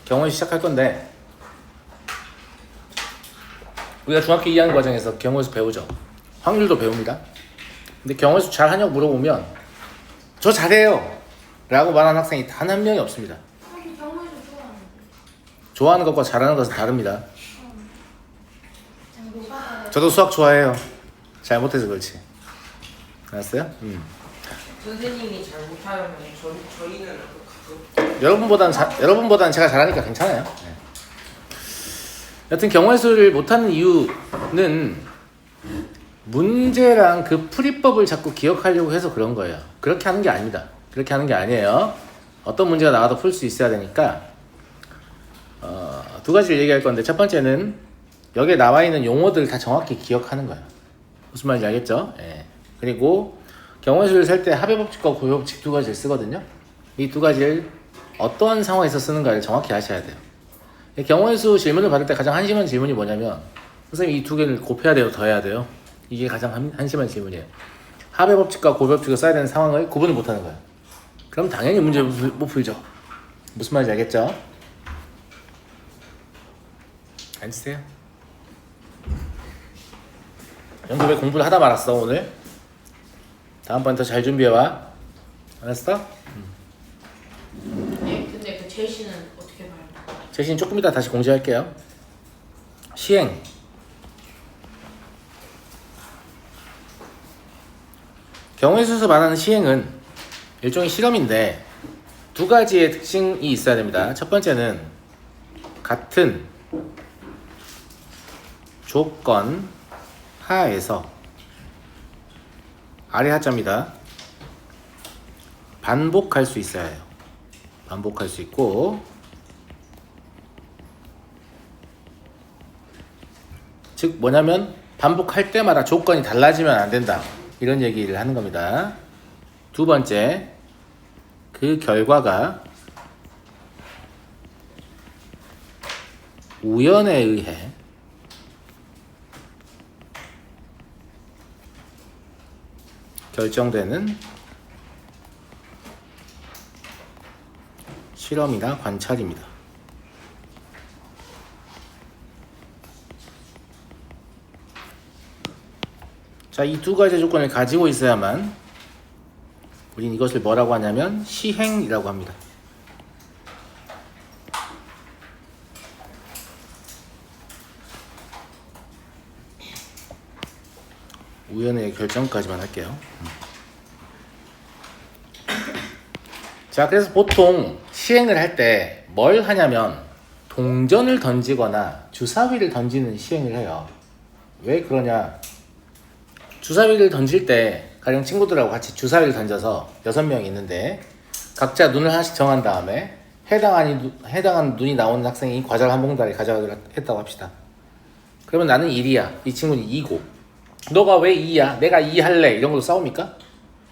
경우의 수 시작할 건데 우리가 중학교 2학년 과정에서 경우의 수 배우죠. 확률도 배웁니다. 근데 경우의 수 잘하냐고 물어보면 저 잘해요 라고 말하는 학생이 단 한 명이 없습니다. 경우의 수 좋아하는데. 좋아하는 것과 잘하는 것은 다릅니다. 누가 저도 수학 좋아해요. 잘 못해서 그렇지. 알았어요? 선생님이 잘 못하면 저희는 어떡하죠? 여러분보다는 제가 잘하니까 괜찮아요. 네. 여튼 경우의 수를 못하는 이유는 문제랑 그 풀이법을 자꾸 기억하려고 해서 그런 거예요. 그렇게 하는 게 아닙니다. 그렇게 하는 게 아니에요. 어떤 문제가 나와도 풀 수 있어야 되니까 두 가지를 얘기할 건데, 첫 번째는 여기에 나와 있는 용어들을 다 정확히 기억하는 거예요. 무슨 말인지 알겠죠? 예. 그리고 경우의 수를 셀 때 합의법칙과 고의법칙 두 가지를 쓰거든요. 이 두 가지를 어떠한 상황에서 쓰는가를 정확히 아셔야 돼요. 경우의 수 질문을 받을 때 가장 한심한 질문이 뭐냐면, 선생님 이 두 개를 곱해야 돼요, 더해야 돼요? 이게 가장 한심한 질문이에요. 합의법칙과 고의법칙을 써야 되는 상황을 구분을 못하는 거예요. 그럼 당연히 문제 못 풀죠. 무슨 말인지 알겠죠? 앉으세요. 연구 왜 공부를 하다 말았어 오늘? 다음번에 더 잘 준비해와. 알았어? 네, 근데 그 제시는 어떻게 봐요? 제시는 조금 이따 다시 공지할게요. 시행. 경우의 수에서 말하는 시행은 일종의 실험인데 두 가지의 특징이 있어야 됩니다. 첫 번째는 같은 조건 하에서, 아래 하자입니다, 반복할 수 있어야 해요. 반복할 수 있고, 즉 뭐냐면 반복할 때마다 조건이 달라지면 안 된다, 이런 얘기를 하는 겁니다. 두 번째, 그 결과가 우연에 의해 결정되는 실험이나 관찰입니다. 자, 이 두 가지 조건을 가지고 있어야만 우린 이것을 뭐라고 하냐면 시행이라고 합니다. 우연의 결정까지만 할게요. 자, 그래서 보통 시행을 할 때 뭘 하냐면 동전을 던지거나 주사위를 던지는 시행을 해요. 왜 그러냐? 주사위를 던질 때 가령 친구들하고 같이 주사위를 던져서 6명이 있는데 각자 눈을 하나씩 정한 다음에 해당한 눈이 나오는 학생이 과자를 한 봉다리 가져가기로 했다고 합시다. 그러면 나는 1이야. 이 친구는 2고 너가 왜 2야? 내가 2 할래. 이런 걸로 싸웁니까?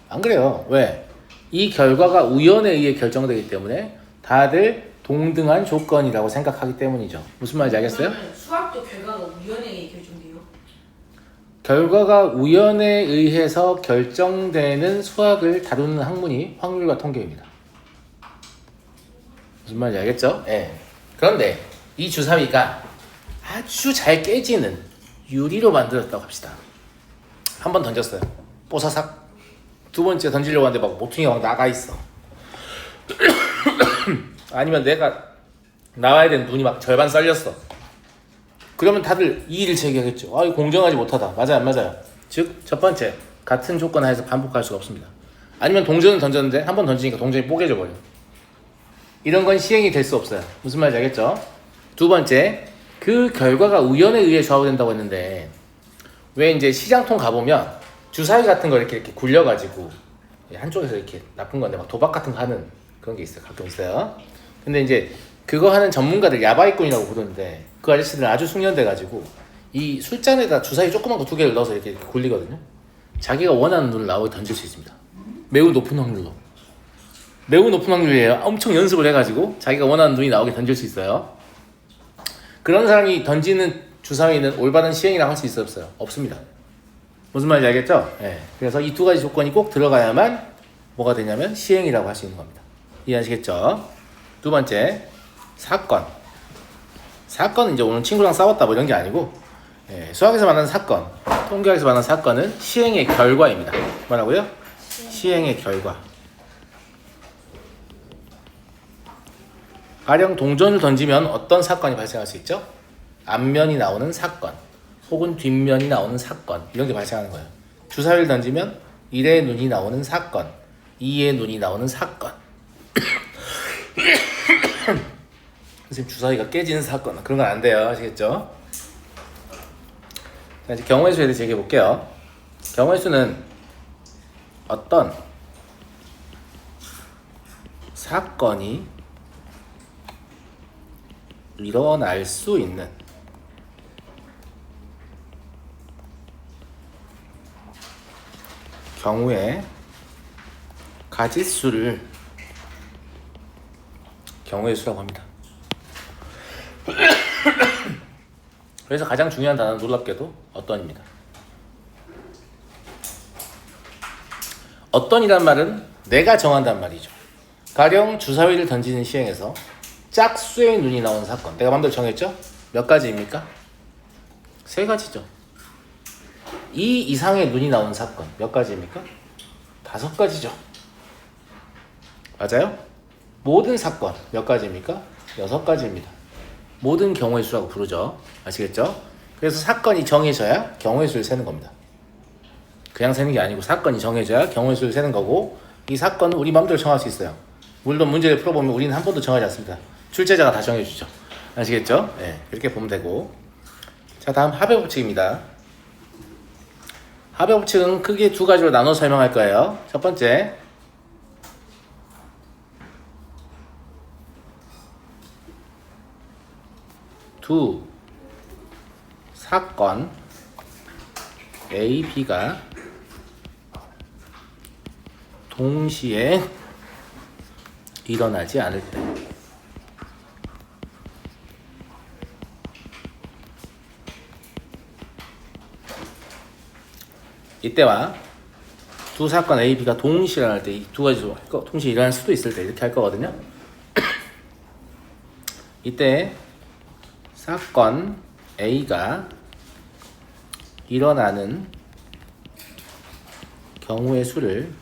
안 그래요. 왜? 이 결과가 우연에 의해 결정되기 때문에 다들 동등한 조건이라고 생각하기 때문이죠. 무슨 말인지 알겠어요? 그러면 수학도 결과가 우연에 의해 결정돼요? 결과가 우연에 의해서 결정되는 수학을 다루는 학문이 확률과 통계입니다. 무슨 말인지 알겠죠? 예. 그런데 이 주사위가 아주 잘 깨지는 유리로 만들었다고 합시다. 한 번 던졌어요. 뽀사삭. 두 번째 던지려고 하는데 막 모퉁이가 막 나가 있어. 아니면 내가 나와야 되는 눈이 막 절반 썰렸어. 그러면 다들 이의를 제기하겠죠. 이거 공정하지 못하다. 맞아요, 안 맞아요? 즉, 첫 번째, 같은 조건 하에서 반복할 수가 없습니다. 아니면 동전을 던졌는데 한 번 던지니까 동전이 뽀개져 버려. 이런 건 시행이 될 수 없어요. 무슨 말인지 알겠죠? 두 번째, 그 결과가 우연에 의해 좌우된다고 했는데 왜 이제 시장통 가보면 주사위 같은 거 이렇게 굴려가지고 한쪽에서 이렇게 나쁜 건데 막 도박 같은 거 하는 그런 게 있어요. 가끔 있어요. 근데 이제 그거 하는 전문가들 야바이꾼이라고 부르는데 그 아저씨들은 아주 숙련돼가지고 이 술잔에다 주사위 조그만 거 2개를 넣어서 이렇게 굴리거든요. 자기가 원하는 눈을 나오게 던질 수 있습니다. 매우 높은 확률로. 매우 높은 확률이에요. 엄청 연습을 해가지고 자기가 원하는 눈이 나오게 던질 수 있어요. 그런 사람이 던지는 주사위는 올바른 시행이라고 할 수 있어요, 없어요? 없습니다. 무슨 말인지 알겠죠? 네. 그래서 이 두 가지 조건이 꼭 들어가야만 뭐가 되냐면 시행이라고 할 수 있는 겁니다. 이해하시겠죠? 두 번째, 사건은 이제 오늘 친구랑 싸웠다 뭐 이런 게 아니고, 예, 수학에서 말하는 사건, 통계학에서 말하는 사건은 시행의 결과입니다. 뭐라고요? 시행의 결과. 가령 동전을 던지면 어떤 사건이 발생할 수 있죠? 앞면이 나오는 사건, 혹은 뒷면이 나오는 사건, 이런 게 발생하는 거예요. 주사위를 던지면 1의 눈이 나오는 사건, 2의 눈이 나오는 사건. 선생님 주사위가 깨지는 사건, 그런 건 안 돼요. 아시겠죠? 자, 이제 경우의 수에 대해서 얘기해 볼게요. 경우의 수는 어떤 사건이 일어날 수 있는 경우의 가짓수를 경우의 수라고 합니다. 그래서 가장 중요한 단어는 놀랍게도 어떤입니다. 어떤이란 말은 내가 정한단 말이죠. 가령 주사위를 던지는 시행에서 짝수의 눈이 나오는 사건, 내가 마음대로 정했죠? 몇 가지입니까? 3가지죠. 이 이상의 눈이 나오는 사건 몇 가지입니까? 5가지죠. 맞아요? 모든 사건 몇 가지입니까? 6가지입니다. 모든 경우의 수라고 부르죠. 아시겠죠? 그래서 사건이 정해져야 경우의 수를 세는 겁니다. 그냥 세는 게 아니고 사건이 정해져야 경우의 수를 세는 거고, 이 사건은 우리 마음대로 정할 수 있어요. 물론 문제를 풀어보면 우리는 한 번도 정하지 않습니다. 출제자가 다 정해주죠. 아시겠죠? 네, 이렇게 보면 되고. 자, 다음 합의 법칙입니다. 합의 법칙은 크게 2가지로 나눠 설명할 거예요. 첫 번째, 두 사건 A, B가 동시에 일어나지 않을 때, 이때와 두 사건 A, B가 동시에 일어날 때, 이 2가지로 동시에 일어날 수도 있을 때 이렇게 할 거거든요. 이때 사건 A가 일어나는 경우의 수를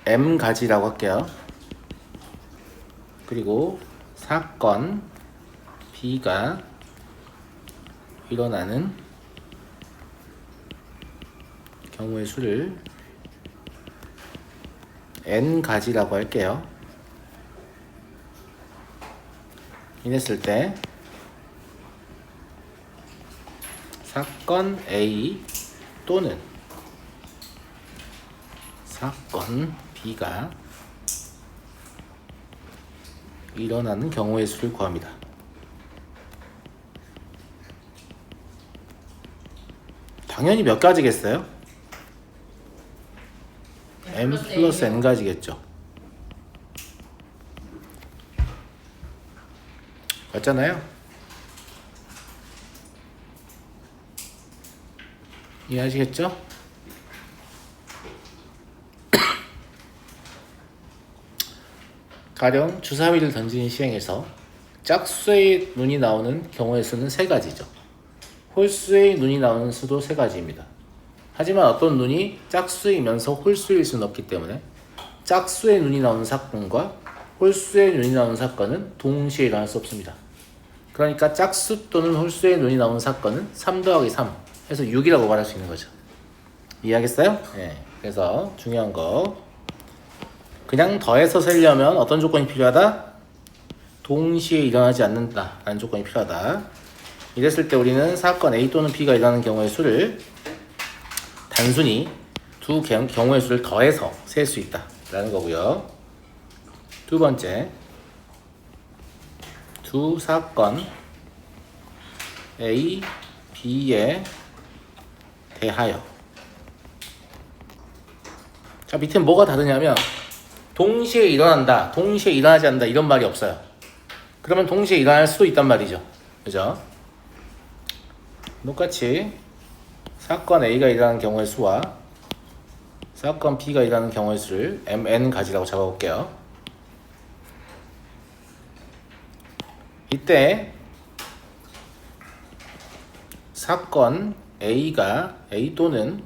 M가지라고 할게요. 그리고 사건 B가 일어나는 경우의 수를 N가지라고 할게요. 이랬을 때 사건 A 또는 사건 B가 일어나는 경우의 수를 구합니다. 당연히 몇 가지겠어요? M 플러스 N 가지겠죠. 맞잖아요? 이해하시겠죠? 가령 주사위를 던지는 시행에서 짝수의 눈이 나오는 경우의 수는 3가지죠. 홀수의 눈이 나오는 수도 3가지입니다. 하지만 어떤 눈이 짝수이면서 홀수일 수는 없기 때문에 짝수의 눈이 나오는 사건과 홀수의 눈이 나오는 사건은 동시에 일어날 수 없습니다. 그러니까 짝수 또는 홀수의 눈이 나오는 사건은 3 더하기 3 해서 6이라고 말할 수 있는 거죠. 이해하겠어요? 네. 그래서 중요한 거, 그냥 더해서 세려면 어떤 조건이 필요하다? 동시에 일어나지 않는다 라는 조건이 필요하다. 이랬을 때 우리는 사건 A 또는 B가 일어나는 경우의 수를 단순히 두 경우의 수를 더해서 셀 수 있다 라는 거고요. 두 번째, 두 사건 A, B에 대하여. 자, 밑에 뭐가 다르냐면 동시에 일어난다, 동시에 일어나지 않는다 이런 말이 없어요. 그러면 동시에 일어날 수도 있단 말이죠. 그죠? 똑같이 사건 A가 일어나는 경우의 수와 사건 B가 일어나는 경우의 수를 MN 가지라고 잡아볼게요. 이때 사건 A가 A 또는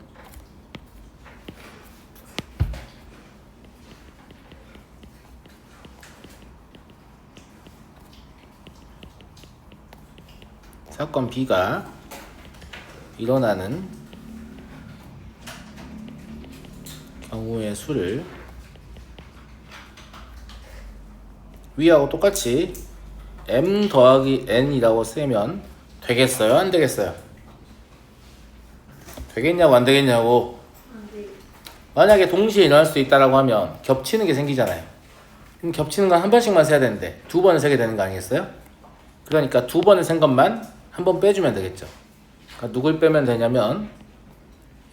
사건 B가 일어나는 경우의 수를 위하고 똑같이 m 더하기 n이라고 쓰면 되겠어요? 안 되겠어요? 되겠냐고 안 되겠냐고. 만약에 동시에 일어날 수 있다라고 하면 겹치는 게 생기잖아요. 그럼 겹치는 건 한 번씩만 세야 되는데 두 번을 세게 되는 거 아니겠어요? 그러니까 두 번을 센 것만 한 번 빼주면 되겠죠. 그러니까 누굴 빼면 되냐면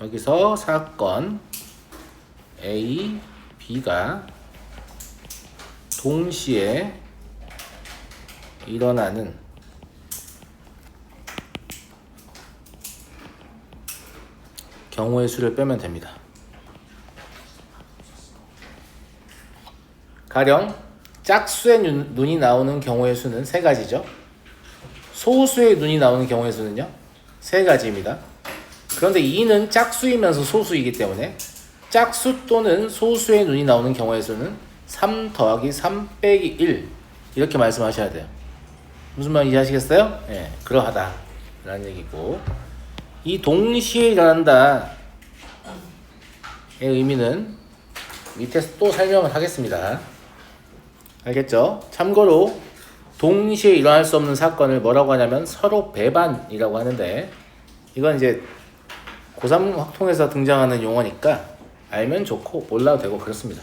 여기서 사건 A, B가 동시에 일어나는 경우의 수를 빼면 됩니다. 가령 짝수의 눈이 나오는 경우의 수는 세 가지죠. 소수의 눈이 나오는 경우의 수는요? 세 가지입니다. 그런데 2는 짝수이면서 소수이기 때문에 짝수 또는 소수의 눈이 나오는 경우의 수는 3 더하기 3 빼기 1 이렇게 말씀하셔야 돼요. 무슨 말인지 아시겠어요? 예, 그러하다 라는 얘기고, 이 동시에 일어난다 의 의미는 밑에서 또 설명을 하겠습니다. 알겠죠? 참고로 동시에 일어날 수 없는 사건을 뭐라고 하냐면 서로 배반이라고 하는데, 이건 이제 고3 확통에서 등장하는 용어니까 알면 좋고 몰라도 되고 그렇습니다.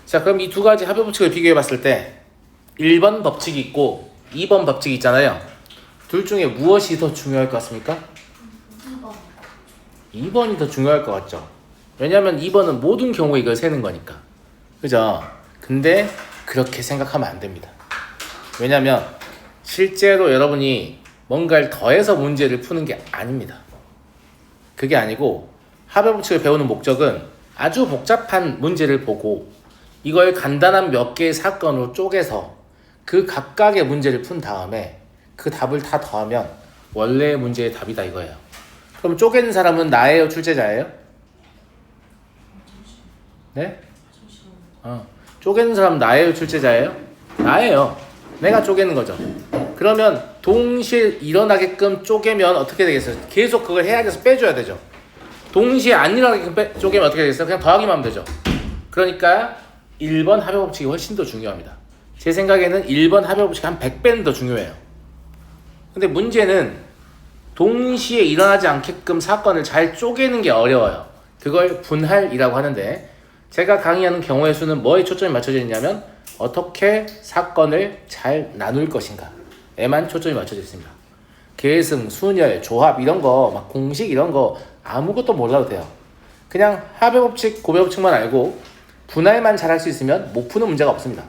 자, 그럼 이 두 가지 합의 법칙을 비교해 봤을 때 1번 법칙이 있고 2번 법칙이 있잖아요. 둘 중에 무엇이 더 중요할 것 같습니까? 2번이 더 중요할 것 같죠. 왜냐하면 2번은 모든 경우에 이걸 세는 거니까. 그죠? 근데 그렇게 생각하면 안 됩니다. 왜냐하면 실제로 여러분이 뭔가를 더해서 문제를 푸는 게 아닙니다. 그게 아니고 합의 법칙을 배우는 목적은 아주 복잡한 문제를 보고 이걸 간단한 몇 개의 사건으로 쪼개서 그 각각의 문제를 푼 다음에 그 답을 다 더하면 원래의 문제의 답이다 이거예요. 그럼 쪼개는 사람은 나예요, 출제자예요? 네? 쪼개는 사람 나예요, 출제자예요? 나예요. 내가 쪼개는 거죠. 그러면 동시에 일어나게끔 쪼개면 어떻게 되겠어요? 계속 그걸 해야 돼서 빼줘야 되죠. 동시에 안 일어나게끔 쪼개면 어떻게 되겠어요? 그냥 더하기만 하면 되죠. 그러니까 1번 합의 법칙이 훨씬 더 중요합니다. 제 생각에는 1번 합의 법칙이 한 100배는 더 중요해요. 근데 문제는 동시에 일어나지 않게끔 사건을 잘 쪼개는 게 어려워요. 그걸 분할이라고 하는데, 제가 강의하는 경우의 수는 뭐에 초점이 맞춰져 있냐면 어떻게 사건을 잘 나눌 것인가 에만 초점이 맞춰져 있습니다. 계승, 순열, 조합 이런 거, 막 공식 이런 거 아무것도 몰라도 돼요. 그냥 합의 법칙, 고배 법칙만 알고 분할만 잘 할 수 있으면 못 푸는 문제가 없습니다.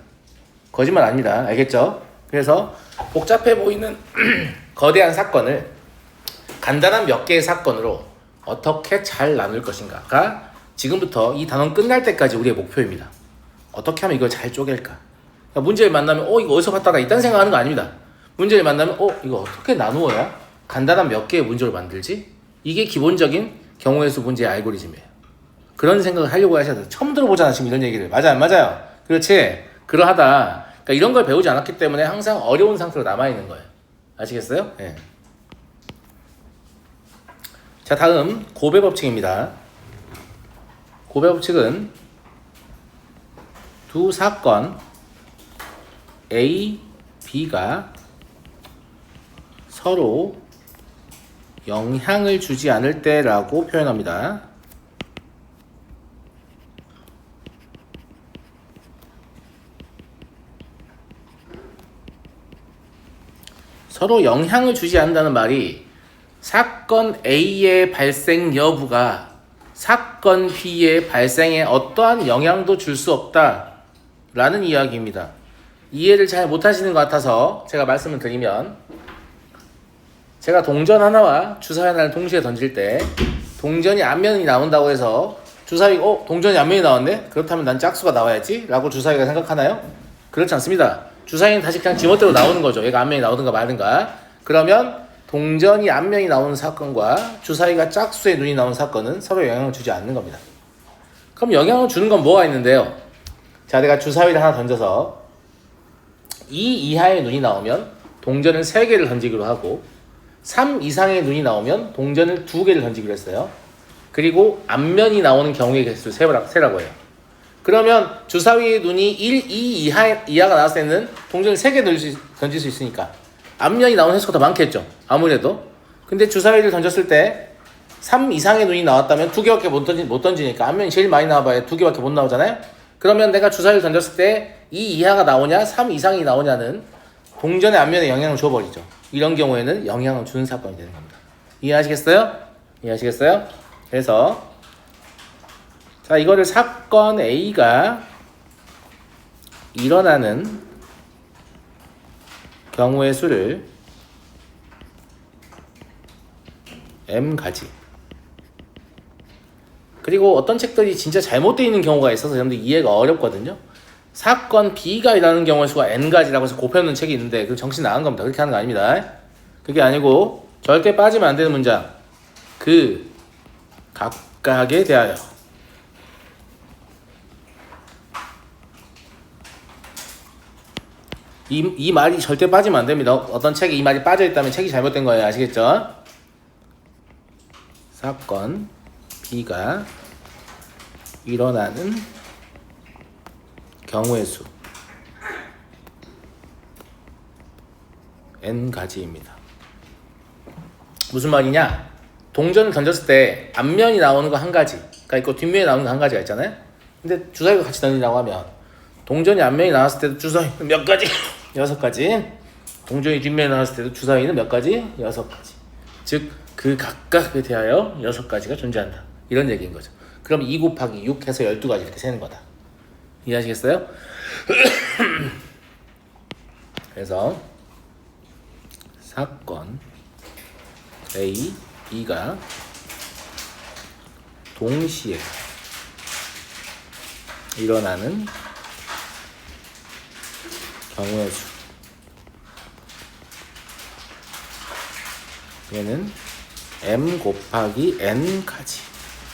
거짓말 아닙니다. 알겠죠? 그래서 복잡해 보이는 거대한 사건을 간단한 몇 개의 사건으로 어떻게 잘 나눌 것인가가 지금부터 이 단원 끝날 때까지 우리의 목표입니다. 어떻게 하면 이걸 잘 쪼갤까? 그러니까 문제를 만나면 이거 어디서 봤다 나 이딴 생각하는 거 아닙니다. 문제를 만나면 이거 어떻게 나누어야 간단한 몇 개의 문제를 만들지? 이게 기본적인 경우의 수 문제의 알고리즘이에요. 그런 생각을 하려고 하셔야 돼요. 처음 들어보잖아 지금 이런 얘기를. 맞아 안 맞아요? 그렇지? 그러하다. 그러니까 이런 걸 배우지 않았기 때문에 항상 어려운 상태로 남아있는 거예요. 아시겠어요? 네. 자, 다음 고배 법칙입니다. 고배 법칙은 두 사건 A, B가 서로 영향을 주지 않을 때라고 표현합니다. 서로 영향을 주지 않는다는 말이 사건 A의 발생 여부가 사건 B의 발생에 어떠한 영향도 줄 수 없다라는 이야기입니다. 이해를 잘 못하시는 것 같아서 제가 말씀을 드리면, 제가 동전 하나와 주사위 하나를 동시에 던질 때 동전이 앞면이 나온다고 해서 주사위 동전이 앞면이 나왔네? 그렇다면 난 짝수가 나와야지? 라고 주사위가 생각하나요? 그렇지 않습니다. 주사위는 다시 그냥 지멋대로 나오는 거죠. 얘가 앞면이 나오든가 말든가. 그러면 동전이 앞면이 나오는 사건과 주사위가 짝수의 눈이 나오는 사건은 서로 영향을 주지 않는 겁니다. 그럼 영향을 주는 건 뭐가 있는데요? 자, 내가 주사위를 하나 던져서 2 이하의 눈이 나오면 동전을 3개를 던지기로 하고 3 이상의 눈이 나오면 동전을 2개를 던지기로 했어요. 그리고 앞면이 나오는 경우의 개수 세라고 해요. 그러면 주사위의 눈이 1, 2 이하가 나왔을 때는 동전을 3개 던질 수 있으니까 앞면이 나오는 횟수가 더 많겠죠. 아무래도. 근데 주사위를 던졌을 때 3 이상의 눈이 나왔다면 2개밖에 못 던지니까 앞면이 제일 많이 나와봐야 2개밖에 못 나오잖아요. 그러면 내가 주사위를 던졌을 때 2 이하가 나오냐 3 이상이 나오냐는 동전의 앞면에 영향을 줘버리죠. 이런 경우에는 영향을 주는 사건이 되는 겁니다. 이해하시겠어요? 이해하시겠어요? 그래서 자, 이거를 사건 A가 일어나는 경우의 수를 M가지. 그리고 어떤 책들이 진짜 잘못되어 있는 경우가 있어서 여러분들 이해가 어렵거든요. 사건 B가 일어나는 경우의 수가 N가지라고 해서 곱해놓는 책이 있는데 그 정신 나간 겁니다. 그렇게 하는 거 아닙니다. 그게 아니고 절대 빠지면 안 되는 문장. 그 각각에 대하여 이 말이 절대 빠지면 안 됩니다. 어떤 책에 이 말이 빠져있다면 책이 잘못된 거예요. 아시겠죠? 사건 B가 일어나는 경우의 수 N가지입니다. 무슨 말이냐? 동전을 던졌을 때 앞면이 나오는 거 한 가지가 있고 뒷면이 나오는 거 한 가지가 있잖아요. 근데 주사위가 같이 던진다고 하면 동전이 앞면이 나왔을 때도 주사위는 몇 가지? 6가지. 동전이 뒷면이 나왔을 때도 주사위는 몇 가지? 6가지. 즉 그 각각에 대하여 6가지가 존재한다. 이런 얘기인 거죠. 그럼 2 곱하기 6 해서 12가지 이렇게 세는 거다. 이해하시겠어요? 그래서 사건 A, B가 동시에 일어나는 경우의 수 얘는 M 곱하기 N까지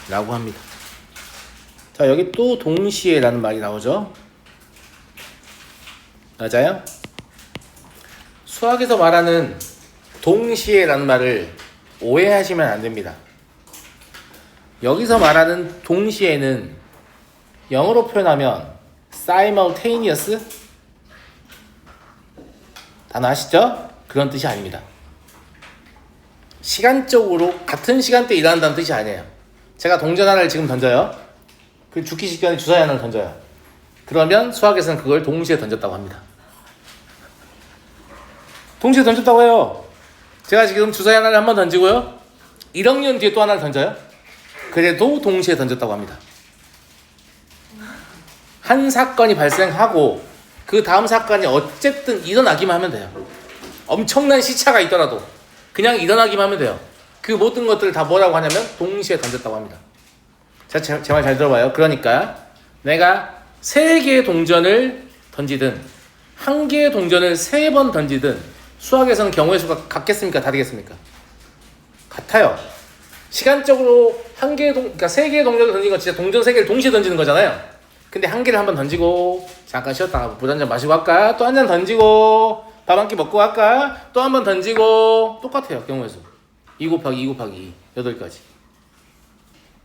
라고 합니다. 자, 여기 또 동시에 라는 말이 나오죠. 맞아요? 수학에서 말하는 동시에 라는 말을 오해하시면 안 됩니다. 여기서 말하는 동시에는 영어로 표현하면 simultaneous 단어 아시죠? 그런 뜻이 아닙니다. 시간적으로 같은 시간대에 일어난다는 뜻이 아니에요. 제가 동전 하나를 지금 던져요. 그 죽기 직전에 주사위 하나를 던져요. 그러면 수학에서는 그걸 동시에 던졌다고 합니다. 동시에 던졌다고 해요. 제가 지금 주사위 하나를 한 번 던지고요. 1억 년 뒤에 또 하나를 던져요. 그래도 동시에 던졌다고 합니다. 한 사건이 발생하고 그 다음 사건이 어쨌든 일어나기만 하면 돼요. 엄청난 시차가 있더라도 그냥 일어나기만 하면 돼요. 그 모든 것들을 다 뭐라고 하냐면 동시에 던졌다고 합니다. 제 말 잘 들어봐요. 그러니까 내가 3개의 동전을 던지든 1개의 동전을 3번 던지든 수학에서는 경우의 수가 같겠습니까? 다르겠습니까? 같아요. 시간적으로 그러니까 3개의 동전을 던진 건 진짜 동전 3개를 동시에 던지는 거잖아요. 근데 1개를 한번 던지고 잠깐 쉬었다가 물 한 잔 마시고 할까? 또 한 잔 던지고 밥 한 끼 먹고 할까? 또 한 번 던지고 똑같아요. 경우의 수 2 곱하기 2 곱하기 8가지.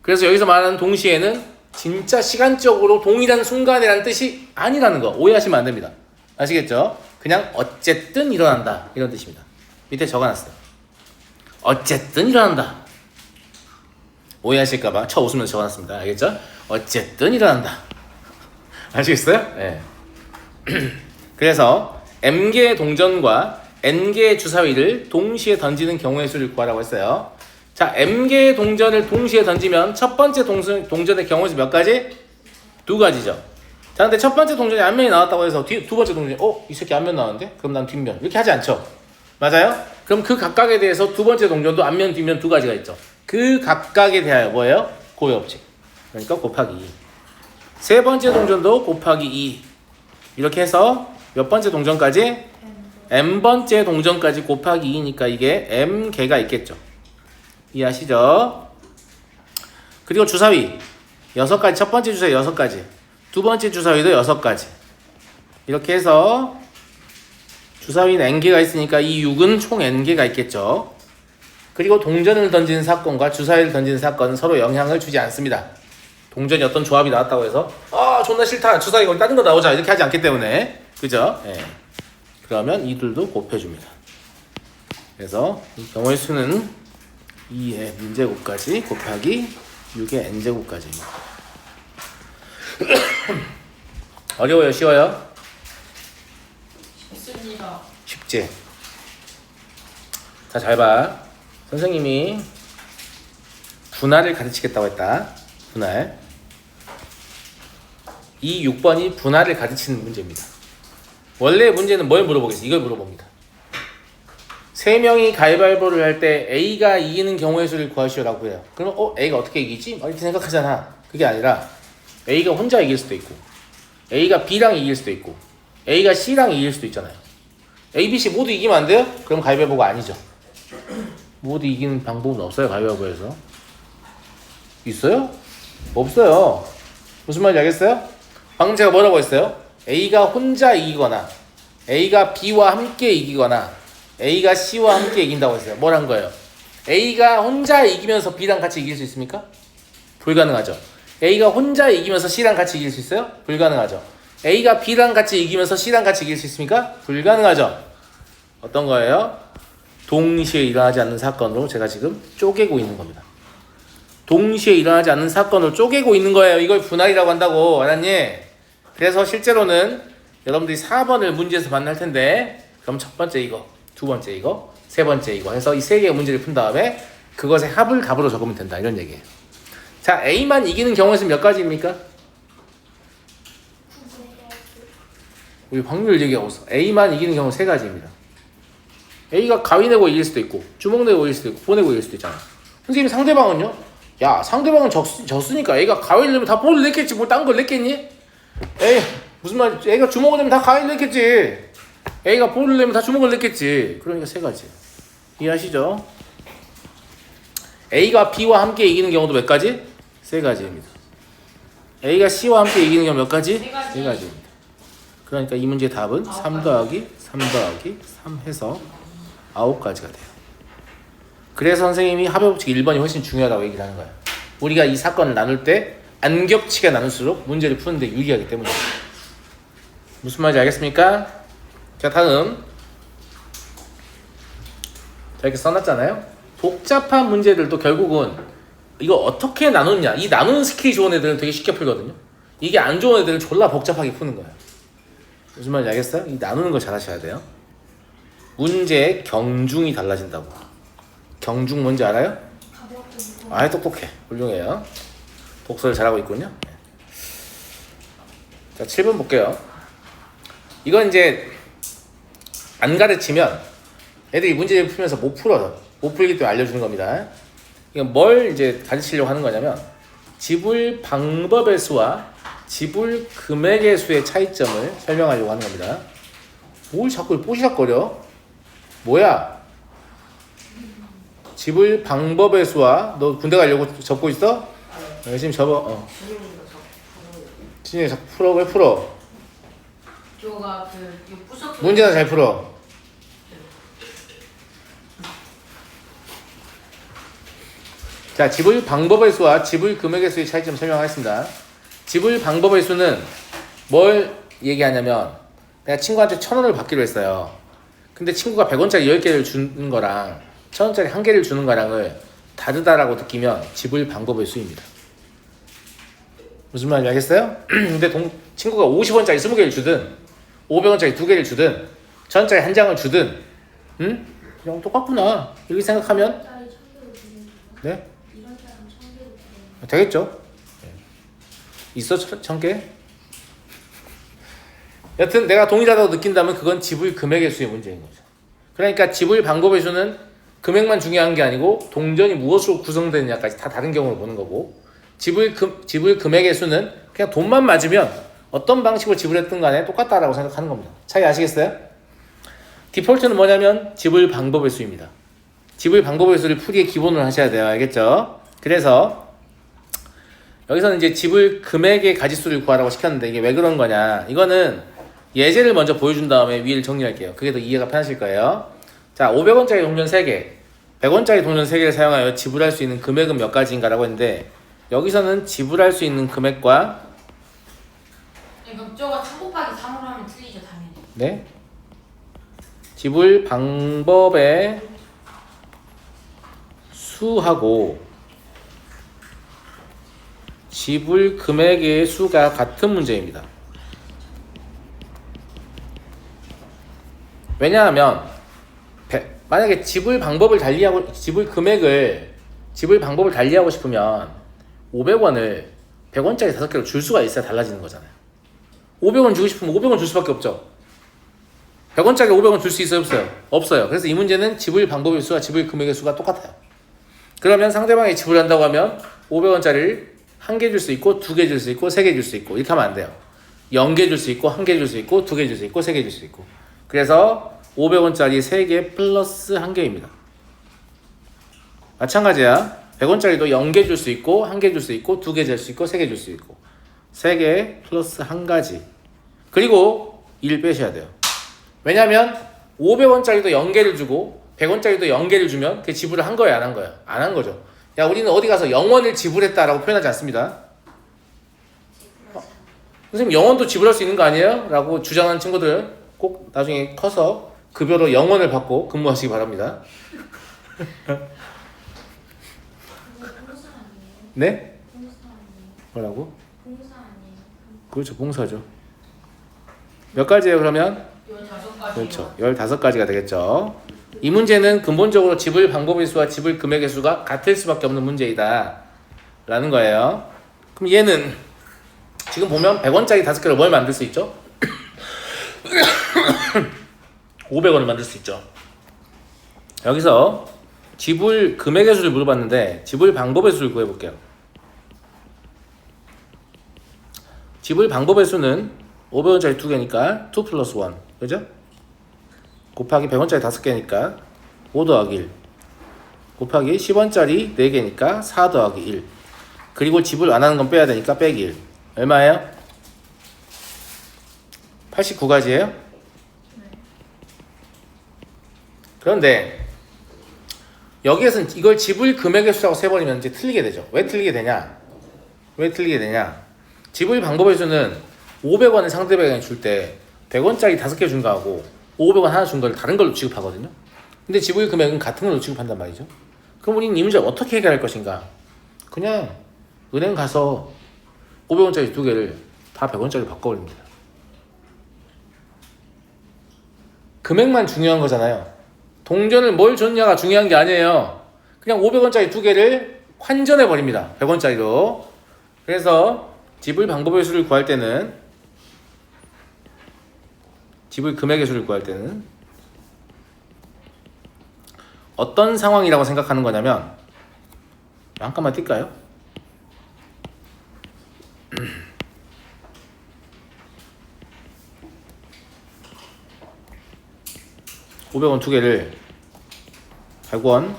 그래서 여기서 말하는 동시에는 진짜 시간적으로 동일한 순간이라는 뜻이 아니라는 거 오해하시면 안 됩니다. 아시겠죠? 그냥 어쨌든 일어난다 이런 뜻입니다. 밑에 적어놨어요. 어쨌든 일어난다. 오해하실까봐 쳐 웃으면서 적어놨습니다. 알겠죠? 어쨌든 일어난다. 아시겠어요? 네. 그래서 M개의 동전과 N개의 주사위를 동시에 던지는 경우의 수를 구하라고 했어요. 자, M개의 동전을 동시에 던지면 첫 번째 동전의 경우의 수 몇 가지? 2가지죠. 자, 근데 첫 번째 동전이 앞면이 나왔다고 해서 두 번째 동전이 이 새끼 앞면 나왔는데? 그럼 난 뒷면. 이렇게 하지 않죠? 맞아요? 그럼 그 각각에 대해서 두 번째 동전도 앞면, 뒷면 2가지가 있죠. 그 각각에 대하여 뭐예요? 고의 법칙. 그러니까 곱하기 2. 세 번째 동전도 곱하기 2. 이렇게 해서 몇 번째 동전까지? m번째 동전까지 곱하기 2니까 이게 m개가 있겠죠. 이해하시죠? 그리고 주사위 6가지, 첫 번째 주사위 6가지, 두 번째 주사위도 6가지. 이렇게 해서 주사위는 n개가 있으니까 이 6은 총 n개가 있겠죠. 그리고 동전을 던지는 사건과 주사위를 던지는 사건은 서로 영향을 주지 않습니다. 동전이 어떤 조합이 나왔다고 해서 존나 싫다, 주사위가 우리 다른 거 나오자, 이렇게 하지 않기 때문에. 그죠? 예. 그러면 이들도 곱해줍니다. 그래서 이 경우의 수는 2의 문제곱까지 곱하기 6의 n제곱까지입니다. 어려워요? 쉬워요? 있습니다. 쉽지? 자, 잘 봐. 선생님이 분할을 가르치겠다고 했다. 분할. 이 6번이 분할을 가르치는 문제입니다. 원래 문제는 뭘 물어보겠어요? 이걸 물어봅니다. 3명이 가위바위보를 할 때 A가 이기는 경우의 수를 구하시오라고 해요. 그러면 A가 어떻게 이기지? 이렇게 생각하잖아. 그게 아니라 A가 혼자 이길 수도 있고, A가 B랑 이길 수도 있고, A가 C랑 이길 수도 있잖아요. A, B, C 모두 이기면 안 돼요? 그럼 가위바위보가 아니죠. 모두 이기는 방법은 없어요. 가위바위보에서. 있어요? 없어요. 무슨 말인지 알겠어요? 방금 제가 뭐라고 했어요? A가 혼자 이기거나 A가 B와 함께 이기거나 A가 C와 함께 이긴다고 했어요. 뭘 한 거예요? A가 혼자 이기면서 B랑 같이 이길 수 있습니까? 불가능하죠. A가 혼자 이기면서 C랑 같이 이길 수 있어요? 불가능하죠. A가 B랑 같이 이기면서 C랑 같이 이길 수 있습니까? 불가능하죠. 어떤 거예요? 동시에 일어나지 않는 사건으로 제가 지금 쪼개고 있는 겁니다. 동시에 일어나지 않는 사건을 쪼개고 있는 거예요. 이걸 분할이라고 한다고. 알았니? 그래서 실제로는 여러분들이 4번을 문제에서 만날 텐데, 그럼 첫 번째 이거, 두 번째 이거, 세 번째 이거 해서 이 세 개의 문제를 푼 다음에 그것의 합을 답으로 적으면 된다, 이런 얘기예요. 자, A만 이기는 경우의 수는 몇 가지입니까? 우리 확률 얘기하고 있어. A만 이기는 경우 3가지입니다. A가 가위 내고 이길 수도 있고, 주먹 내고 이길 수도 있고, 보 내고 이길 수도 있잖아. 선생님, 상대방은요? 야, 상대방은 졌으니까 A가 가위를 내면 다 볼을 냈겠지. 뭘 딴 걸 냈겠니? 에이, 무슨 말이지? A가 주먹을 내면 다 가위를 냈겠지. A가 볼을 내면 다 주먹을 냈겠지. 그러니까 3가지. 이해하시죠? A가 B와 함께 이기는 경우도 몇 가지? 3가지입니다. A가 C와 함께 이기는 경우 몇 가지? 3가지입니다. 그러니까 이 문제의 답은 3 더하기 3 더하기 3 해서 9가지가 돼요. 그래서 선생님이 합의 법칙 1번이 훨씬 중요하다고 얘기를 하는 거예요. 우리가 이 사건을 나눌 때 안 겹치게 나눌수록 문제를 푸는데 유리하기 때문이에요. 무슨 말인지 알겠습니까? 자, 다음. 자, 이렇게 써놨잖아요. 복잡한 문제들도 결국은 이거 어떻게 나누냐, 이 나누는 스킬이 좋은 애들은 되게 쉽게 풀거든요. 이게 안 좋은 애들은 졸라 복잡하게 푸는 거예요. 무슨 말인지 알겠어요? 이 나누는 걸 잘 하셔야 돼요. 문제의 경중이 달라진다고. 경중 뭔지 알아요? 아이, 똑똑해. 훌륭해요. 독서를 잘하고 있군요. 자, 7번 볼게요. 이건 이제 안 가르치면 애들이 문제를 풀면서 못 풀어요. 못 풀기 때문에 알려주는 겁니다. 이건 뭘 이제 가르치려고 하는 거냐면, 지불 방법의 수와 지불 금액의 수의 차이점을 설명하려고 하는 겁니다. 뭘 자꾸 뽀시락거려? 뭐야? 지불 방법의 수와, 너 군대 가려고 적고 있어? 열심히 접어. 진짜 자꾸 풀어. 왜 풀어? 저가 이거 부석 문제나 잘 풀어. 자, 지불 방법의 수와 지불 금액의 수의 차이점 설명하겠습니다. 지불 방법의 수는 뭘 얘기하냐면, 내가 친구한테 1,000원을 받기로 했어요. 근데 친구가 100원짜리 10개를 주는 거랑 1,000원짜리 1개를 주는 거랑을 다르다라고 느끼면 지불 방법의 수입니다. 무슨 말인지 알겠어요? 근데 친구가 50원짜리 20개를 주든 500원짜리 2개를 주든 1,000원짜리 1장을 주든 그냥 똑같구나 이렇게 생각하면 네? 되겠죠? 있어? 1,000개? 여튼 내가 동일하다고 느낀다면 그건 지불 금액의 수의 문제인 거죠. 그러니까 지불 방법의 수는 금액만 중요한 게 아니고 동전이 무엇으로 구성되느냐까지 다 다른 경우를 보는 거고, 지불 금액의 수는 그냥 돈만 맞으면 어떤 방식으로 지불했든 간에 똑같다라고 생각하는 겁니다. 차이 아시겠어요? 디폴트는 뭐냐면 지불 방법의 수입니다. 지불 방법의 수를 풀이의 기본으로 하셔야 돼요. 알겠죠? 그래서 여기서는 이제 지불 금액의 가지수를 구하라고 시켰는데 이게 왜 그런 거냐. 이거는 예제를 먼저 보여준 다음에 위를 정리할게요. 그게 더 이해가 편하실 거예요. 자, 500원짜리 동전 3개, 100원짜리 동전 3개를 사용하여 지불할 수 있는 금액은 몇 가지인가라고 했는데 여기서는 지불할 수 있는 금액과 그럼 저거 1000 곱하기 3으로 하면 틀리죠 당연히. 네? 지불 방법의 수하고 지불 금액의 수가 같은 문제입니다. 왜냐하면 만약에 지불 방법을 달리하고 지불 방법을 달리하고 싶으면 500원을 100원짜리 5개로 줄 수가 있어야 달라지는 거잖아요. 500원 주고 싶으면 500원 줄 수밖에 없죠. 100원짜리 500원 줄 수 있어요? 없어요? 없어요. 그래서 이 문제는 지불 방법의 수와 지불 금액의 수가 똑같아요. 그러면 상대방이 지불한다고 하면 500원짜리를 1개 줄 수 있고 2개 줄 수 있고 3개 줄 수 있고 이렇게 하면 안 돼요. 0개 줄 수 있고 1개 줄 수 있고 2개 줄 수 있고 3개 줄 수 있고. 그래서 500원짜리 3개 플러스 1개입니다. 마찬가지야. 100원짜리도 0개 줄 수 있고 1개 줄 수 있고 2개 줄 수 있고 3개 줄 수 있고 3개 플러스 1가지. 그리고 1 빼셔야 돼요. 왜냐면 500원짜리도 0개를 주고 100원짜리도 0개를 주면 그 지불을 한 거예요? 안 한 거예요? 안 한 거죠. 야, 우리는 어디 가서 0원을 지불했다라고 표현하지 않습니다. 선생님 0원도 지불할 수 있는 거 아니에요? 라고 주장하는 친구들 꼭 나중에 커서 급여로 0원을 받고 근무하시기 바랍니다. 네? 뭐라고? 그렇죠, 봉사죠. 몇 가지예요 그러면? 15가지. 그렇죠, 15가지가 되겠죠. 이 문제는 근본적으로 지불 방법의 수와 지불 금액의 수가 같을 수밖에 없는 문제이다 라는 거예요. 그럼 얘는 지금 보면 100원짜리 5개로 뭘 만들 수 있죠? 500원을 만들 수 있죠. 여기서 지불 금액의 수를 물어봤는데 지불 방법의 수를 구해볼게요. 지불 방법의 수는 500원짜리 2개니까 2 플러스 1 그죠? 곱하기 100원짜리 5개니까 5 더하기 1 곱하기 10원짜리 4개니까 4 더하기 1 그리고 지불 안 하는 건 빼야 되니까 빼기 1 얼마예요? 89가지예요? 그런데 여기에서는 이걸 지불 금액의 수라고 세버리면 이제 틀리게 되죠. 왜 틀리게 되냐? 지불 방법의 수는 500원을 상대방에게 줄 때 100원짜리 5개 준 거하고 500원 하나 준 걸 다른 걸로 취급하거든요. 근데 지불 금액은 같은 걸로 취급한단 말이죠. 그럼 우리는 이 문제를 어떻게 해결할 것인가? 그냥 은행 가서 500원짜리 2개를 다 100원짜리 바꿔버립니다. 금액만 중요한 거잖아요. 동전을 뭘 줬냐가 중요한 게 아니에요. 그냥 500원짜리 2개를 환전해버립니다. 100원짜리로. 그래서 지불 방법의 수를 구할 때는 지불 금액의 수를 구할 때는 어떤 상황이라고 생각하는 거냐면 잠깐만 뛸까요? 500원 2개를 100원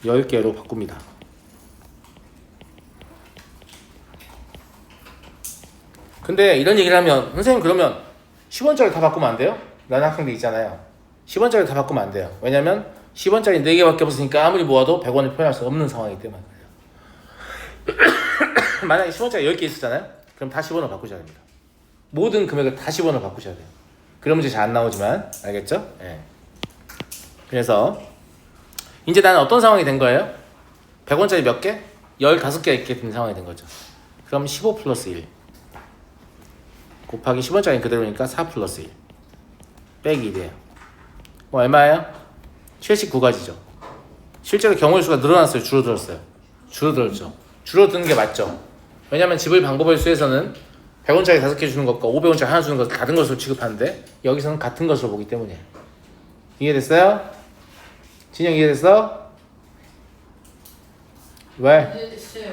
10개로 바꿉니다. 근데 이런 얘기를 하면 선생님 그러면 10원짜리 다 바꾸면 안 돼요? 라는 학생들 있잖아요. 10원짜리 다 바꾸면 안 돼요. 왜냐면 10원짜리 4개밖에 없으니까 아무리 모아도 100원을 표현할 수 없는 상황이기 때문에 그래요. 만약에 10원짜리 10개 있었잖아요. 그럼 다 10원으로 바꾸셔야 됩니다. 모든 금액을 다 10원으로 바꾸셔야 돼요. 그런 문제 잘 안 나오지만 알겠죠? 예. 그래서 이제 나는 어떤 상황이 된 거예요? 100원짜리 몇 개? 15개 있게 된 상황이 된 거죠. 그럼 15 플러스 1 곱하기 10원짜리 그대로니까 4 플러스 1 빼기 1이에요. 얼마예요? 79가지죠. 실제로 경우의 수가 늘어났어요? 줄어들었어요? 줄어들었죠. 줄어드는 게 맞죠. 왜냐면 지불 방법의 수에서는 100원짜리 5개 주는 것과 500원짜리 하나 주는 것 다른 것으로 취급하는데 여기서는 같은 것으로 보기 때문이에요. 이해됐어요? 진영 이해됐어? 왜? 이해됐어요.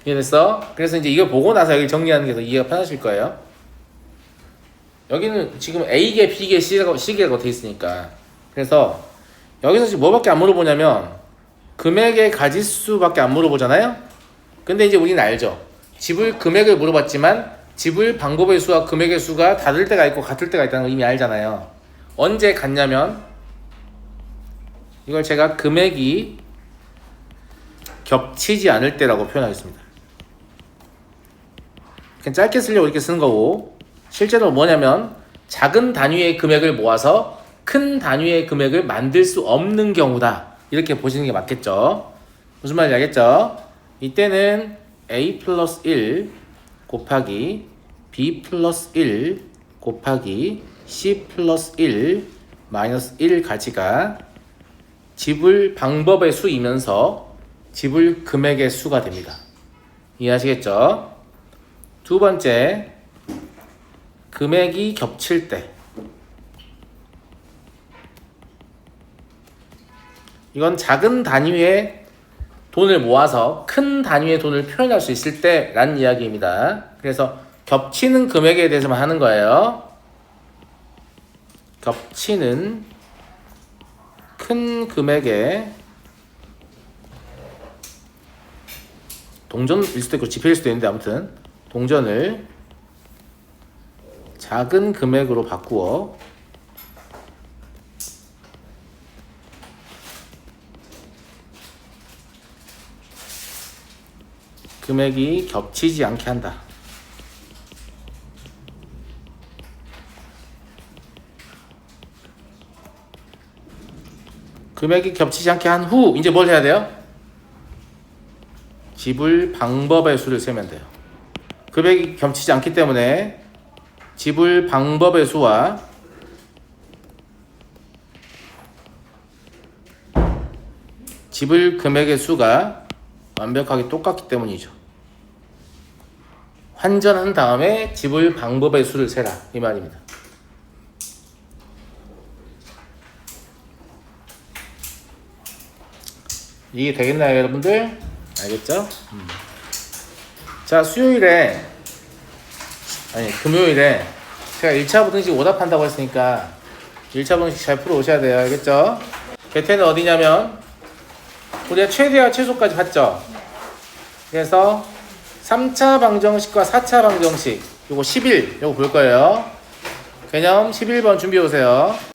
이해됐어? 그래서 이제 이걸 보고 나서 여기 정리하는 게 더 이해가 편하실 거예요. 여기는 지금 A계, B계, C계라고 돼 있으니까. 그래서 여기서 지금 뭐밖에 안 물어보냐면 금액의 가지수밖에 안 물어보잖아요. 근데 이제 우리는 알죠. 지불 금액을 물어봤지만 지불 방법의 수와 금액의 수가 다를 때가 있고 같을 때가 있다는 거 이미 알잖아요. 언제 같냐면 이걸 제가 금액이 겹치지 않을 때라고 표현하겠습니다. 그냥 짧게 쓰려고 이렇게 쓰는 거고, 실제로 뭐냐면 작은 단위의 금액을 모아서 큰 단위의 금액을 만들 수 없는 경우다, 이렇게 보시는 게 맞겠죠. 무슨 말인지 알겠죠? 이때는 A 플러스 1 곱하기 B 플러스 1 곱하기 C 플러스 1 마이너스 1 가지가 지불 방법의 수이면서 지불 금액의 수가 됩니다. 이해하시겠죠? 두 번째, 금액이 겹칠 때. 이건 작은 단위의 돈을 모아서 큰 단위의 돈을 표현할 수 있을 때라는 이야기입니다. 그래서 겹치는 금액에 대해서만 하는 거예요. 겹치는 큰 금액에 동전일 수도 있고 지폐일 수도 있는데 아무튼 동전을 작은 금액으로 바꾸어 금액이 겹치지 않게 한다. 금액이 겹치지 않게 한 후 이제 뭘 해야 돼요? 지불 방법의 수를 세면 돼요. 금액이 겹치지 않기 때문에 지불 방법의 수와 지불 금액의 수가 완벽하게 똑같기 때문이죠. 환전한 다음에 지불 방법의 수를 세라, 이 말입니다. 이해 되겠나요, 여러분들? 알겠죠? 자, 금요일에 제가 1차 부등식 오답한다고 했으니까 1차 부등식 잘 풀어 오셔야 돼요. 알겠죠? 개태는 어디냐면 우리가 최대와 최소까지 봤죠? 그래서 3차 방정식과 4차 방정식 요거 11 요거 볼 거예요. 개념 11번 준비해 오세요.